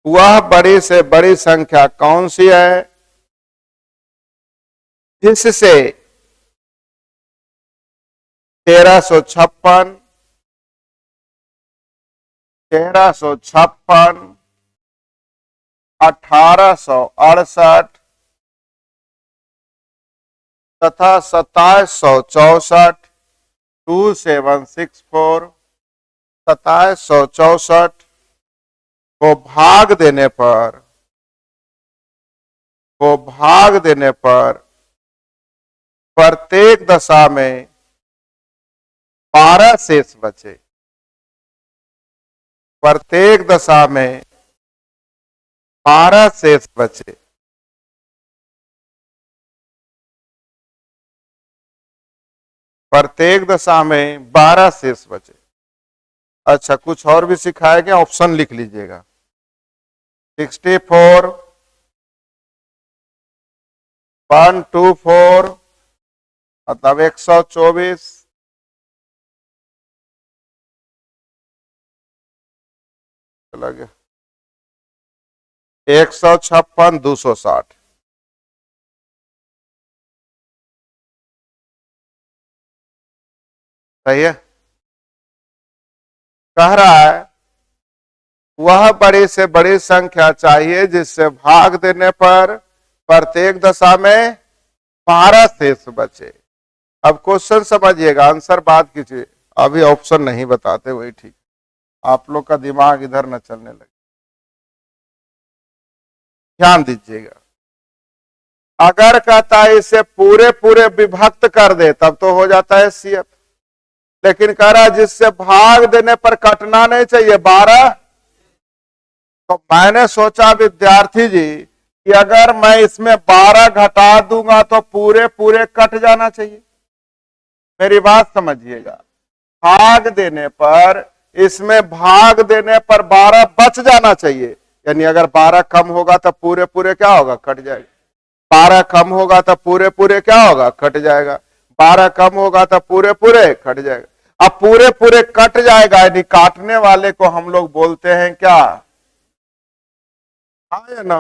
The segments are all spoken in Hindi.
वह बड़ी से बड़ी संख्या कौन सी है जिससे 1356, 1868 तथा 2764, 2764, 2764 को भाग देने पर प्रत्येक दशा में 12 शेष बचे। प्रत्येक दशा में 12 शेष बचे। प्रत्येक दशा में 12 शेष बचे। अच्छा, कुछ और भी सिखाया गया, ऑप्शन लिख लीजिएगा। 64, 124 मतलब 124, चला गया 156, 260। सही है। कह रहा है वह बड़ी से बड़ी संख्या चाहिए जिससे भाग देने पर प्रत्येक दशा में 12 शेष बचे। अब क्वेश्चन समझिएगा, आंसर बात कीजिए। अभी ऑप्शन नहीं बताते, वही ठीक। आप लोग का दिमाग इधर न चलने लगे, ध्यान दीजिएगा। अगर कहता है इसे पूरे पूरे विभक्त कर दे तब तो हो जाता है CF, लेकिन कह रहा है जिससे भाग देने पर कटना नहीं चाहिए 12। तो मैंने सोचा विद्यार्थी जी कि अगर मैं इसमें 12 घटा दूंगा तो पूरे पूरे कट जाना चाहिए। मेरी बात समझिएगा, भाग देने पर, इसमें भाग देने पर 12 बच जाना चाहिए। यानी अगर 12 कम होगा तो पूरे पूरे क्या होगा, कट जाएगा। 12 कम होगा तो पूरे पूरे क्या होगा, कट जाएगा। 12 कम होगा तो पूरे पूरे कट जाएगा। अब पूरे पूरे कट जाएगा, यानी काटने वाले को हम लोग बोलते हैं क्या, है ना।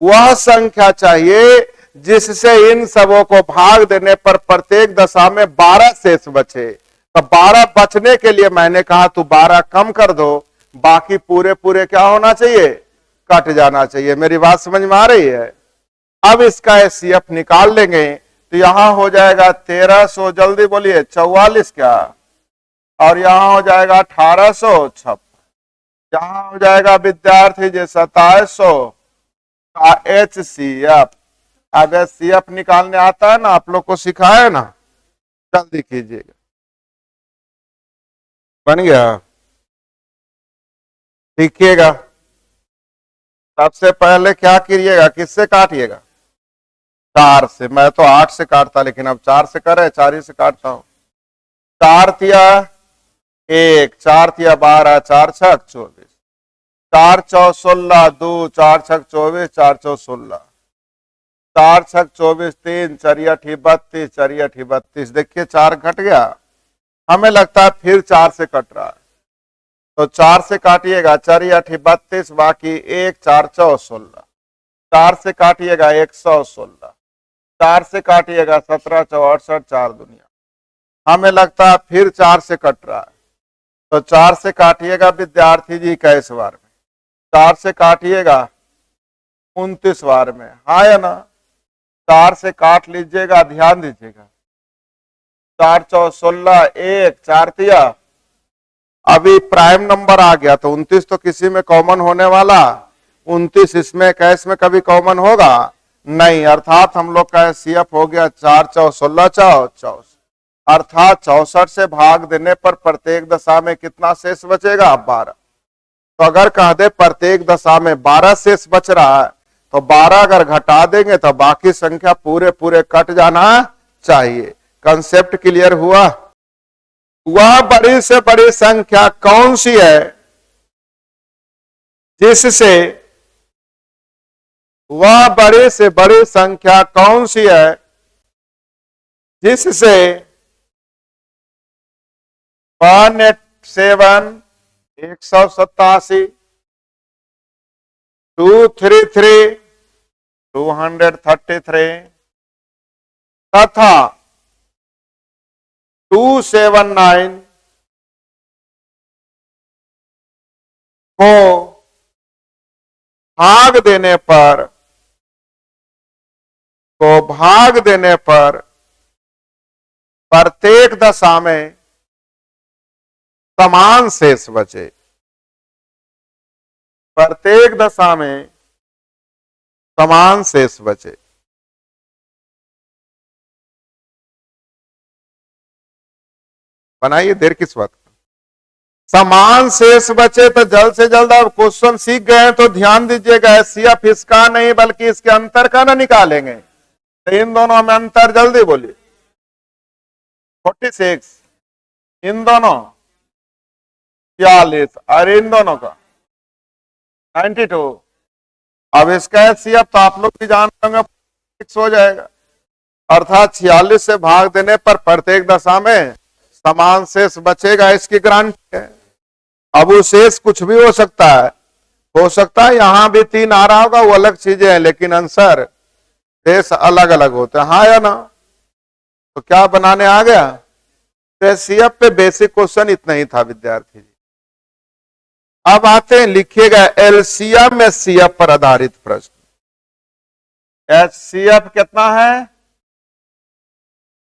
वह संख्या चाहिए जिससे इन सबों को भाग देने पर प्रत्येक दशा में 12 शेष बचे। तो 12 बचने के लिए मैंने कहा तू 12 कम कर दो, बाकी पूरे पूरे क्या होना चाहिए, कट जाना चाहिए। मेरी बात समझ में आ रही है। अब इसका CF निकाल लेंगे तो यहां हो जाएगा 1300, जल्दी बोलिए 44 क्या, और यहां हो जाएगा 1856, यहां हो जाएगा विद्यार्थी जी 2700 का HCF। अगर CF निकालने आता है ना, आप लोग को सिखाया है ना, जल्दी कीजिएगा। बन गया, लिखिएगा। सबसे पहले क्या कीजिएगा, किससे काटिएगा, 4 से। मैं तो 8 से काटता, लेकिन अब 4 से करे, 4 ही से काटता हूं। 4 तिया 1, 4 तिया 12, 4 छक 24, 4 चौ 16, 2, 4 छक 24, 4 चौ 16, 4 छक 24, 3 4 अठी 32, 4 अठी 32। देखिए 4 घट गया, हमें लगता है फिर 4 से कट रहा है, तो 4 से काटिएगा, 4 अठी 32, बाकी 1, 4 चौ 16, 4 से काटिएगा 116, 4 से काटिएगा 17 चौ 68, 4 दुनिया। हमें लगता है फिर 4 से कट रहा है, तो 4 से काटिएगा विद्यार्थी जी 21 बार में, 4 से काटिएगा 29 बार में, हाँ या ना। 4 से काट लीजिएगा, ध्यान दीजिएगा। 4 चौ 16, 1 4 तिया, अभी प्राइम नंबर आ गया तो 29 तो किसी में कॉमन होने वाला, 29 इसमें 21 में कभी कॉमन होगा नहीं, अर्थात हम लोग का CF हो गया 4 चौ 16 चौ 64, अर्थात 64 से भाग देने पर प्रत्येक दशा में कितना शेष बचेगा, 12। तो अगर कह दे प्रत्येक दशा में 12 शेष बच रहा है, तो 12 अगर घटा देंगे तो बाकी संख्या पूरे पूरे कट जाना चाहिए। कंसेप्ट क्लियर हुआ। वह बड़ी से बड़ी संख्या कौन सी है जिससे, वह बड़ी से बड़ी संख्या कौन सी है जिससे 187, 187, 233 233 तथा 279 को भाग देने पर प्रत्येक दशा में समान शेष बचे। प्रत्येक दशा में समान शेष बचे। बनाइए, देर किस बात का। समान शेष बचे तो जल्द से जल्द आप क्वेश्चन सीख गए हैं तो ध्यान दीजिएगा, एचसीएफ इसका नहीं बल्कि इसके अंतर का ना निकालेंगे। तो इन दोनों में अंतर जल्दी बोलिए। 46, इन दोनों 46 और इन दोनों का 92। अब इसका एचसीएफ तो आप लोग भी जान होंगे, 6 हो जाएगा। अर्थात 46 से भाग देने पर प्रत्येक दशा में समान शेष बचेगा, इसकी गारंटी है। अब वो शेष कुछ भी हो सकता है यहां भी 3 आ रहा होगा, वो अलग चीजें हैं, लेकिन आंसर शेष अलग अलग होते हैं, हाँ या ना। तो क्या बनाने आ गया। तो एचसीएफ पे बेसिक क्वेश्चन इतना ही था विद्यार्थी जी। अब आते हैं, लिखिएगा एलसीएम एचसीएफ पर आधारित प्रश्न। एचसीएफ कितना है,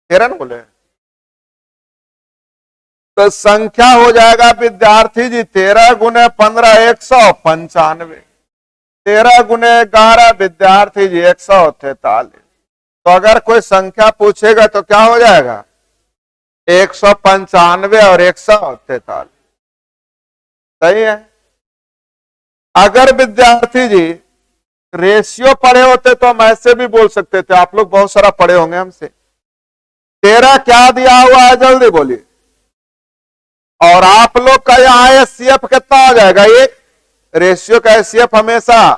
13 बोले तो संख्या हो जाएगा विद्यार्थी जी 13 गुने 15 195, 13 गुने 11 विद्यार्थी जी 143। तो अगर कोई संख्या पूछेगा तो क्या हो जाएगा 195 और 143, सही है। अगर विद्यार्थी जी रेशियो पढ़े होते तो हम ऐसे भी बोल सकते थे, आप लोग बहुत सारा पढ़े होंगे हमसे। 13 क्या दिया हुआ है जल्दी बोलिए, और आप लोग का यहां एचसीएफ कितना हो जाएगा, एक रेशियो का एचसीएफ हमेशा,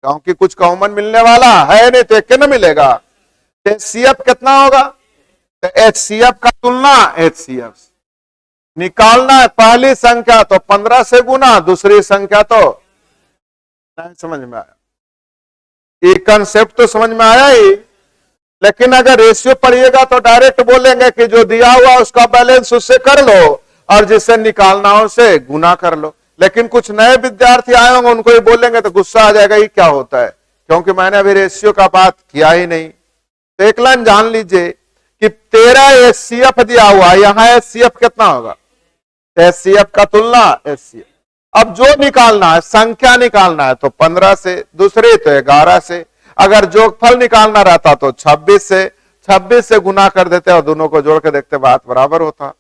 क्योंकि कुछ कॉमन मिलने वाला है नहीं तो एक न मिलेगा। एचसीएफ कितना होगा, तो एचसीएफ का तुलना एचसीएफ निकालना है। पहली संख्या तो 15 से गुना, दूसरी संख्या तो नहीं समझ में आया, ये कंसेप्ट तो समझ में आया ही। लेकिन अगर रेशियो पढ़िएगा तो डायरेक्ट बोलेंगे कि जो दिया हुआ उसका बैलेंस उससे कर लो और जिससे निकालना हो उसे गुना कर लो। लेकिन कुछ नए विद्यार्थी आए होंगे, उनको ही बोलेंगे तो गुस्सा आ जाएगा, ये क्या होता है, क्योंकि मैंने अभी रेशियो का बात किया ही नहीं। तो एक लाइन जान लीजिए कि 13 एचसीएफ दिया हुआ, यहां एचसीएफ कितना होगा, एचसीएफ का तुलना एचसीएफ। अब जो निकालना है, संख्या निकालना है तो 15 से, दूसरे तो 11 से। अगर जोगफल निकालना रहता तो 26 से गुना कर देते और दोनों को जोड़ के देखते बात बराबर होता।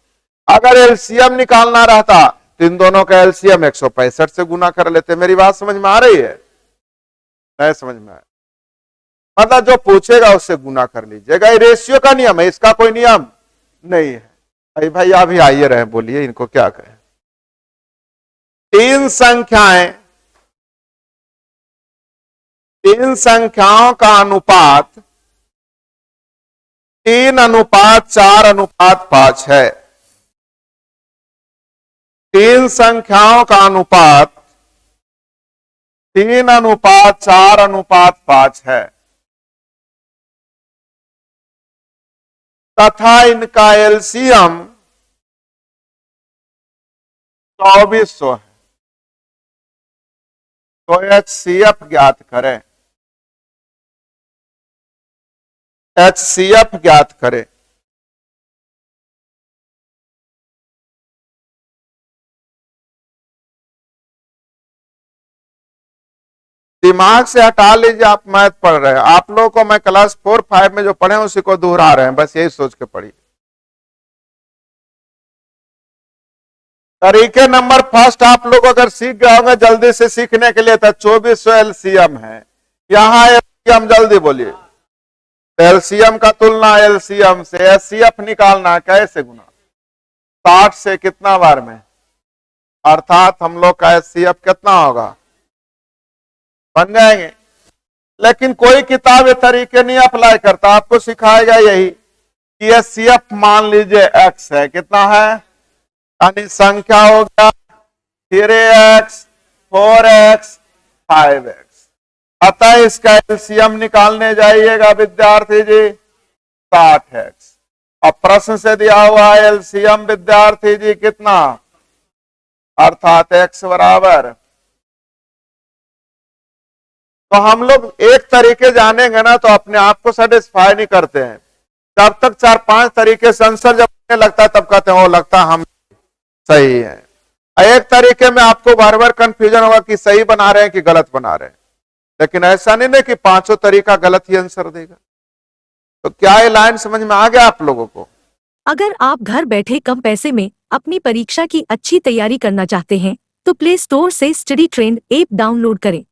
अगर एलसीएम निकालना रहता तो इन दोनों का एलसीएम 165 से गुना कर लेते। मेरी बात समझ में आ रही है, नहीं समझ में आया, मतलब जो पूछेगा उससे गुना कर लीजिएगा। ये रेशियो का नियम है, इसका कोई नियम नहीं है। अरे भाई अभी आइए रहे, बोलिए इनको क्या कहें। 3 संख्याओं का अनुपात 3:4:5 है। 3 संख्याओं का अनुपात 3:4:5 है तथा इनका एलसीएम 2400 है। तो एचसीएफ ज्ञात करें, एचसीएफ ज्ञात करें। दिमाग से हटा लीजिए, आप मैथ पढ़ रहे हैं, आप लोगों को मैं क्लास 4-5 में जो पढ़े हैं उसी को दोहरा रहे हैं, बस यही सोच के पढ़िए। तरीके नंबर फर्स्ट आप लोग अगर सीख गए होंगे जल्दी से सीखने के लिए, तो 2400 एलसीएम है। यहां एलसीएम जल्दी बोलिए, एलसीएम का तुलना एलसीएम से। एचसीएफ निकालना है, कैसे गुना, 60 से कितना बार में, अर्थात हम लोग का एचसीएफ कितना होगा, बन जाएंगे। लेकिन कोई किताब ये तरीके नहीं अप्लाई करता, आपको सिखाएगा यही कि एचसीएफ मान लीजिए एक्स है, कितना है, यानी संख्या हो गया 3x 4x 5x। अतः इसका एलसीएम निकालने जाइएगा विद्यार्थी जी 60x। अब प्रश्न से दिया हुआ है एलसीएम विद्यार्थी जी कितना, अर्थात x बराबर, तो हम लोग एक तरीके जानेंगे ना तो अपने आप को सेटिस्फाई नहीं करते हैं। जब तक 4-5 तरीके से आंसर जब लगता है तब कहते हैं वो लगता हम सही है। एक तरीके में आपको बार बार कंफ्यूजन होगा कि सही बना रहे हैं कि गलत बना रहे हैं, लेकिन ऐसा नहीं है कि पांचों तरीका गलत ही आंसर देगा। तो क्या ये लाइन समझ में आ गया आप लोगों को? अगर आप घर बैठे कम पैसे में अपनी परीक्षा की अच्छी तैयारी करना चाहते हैं तो प्ले स्टोर से स्टडी ट्रेंड ऐप डाउनलोड करें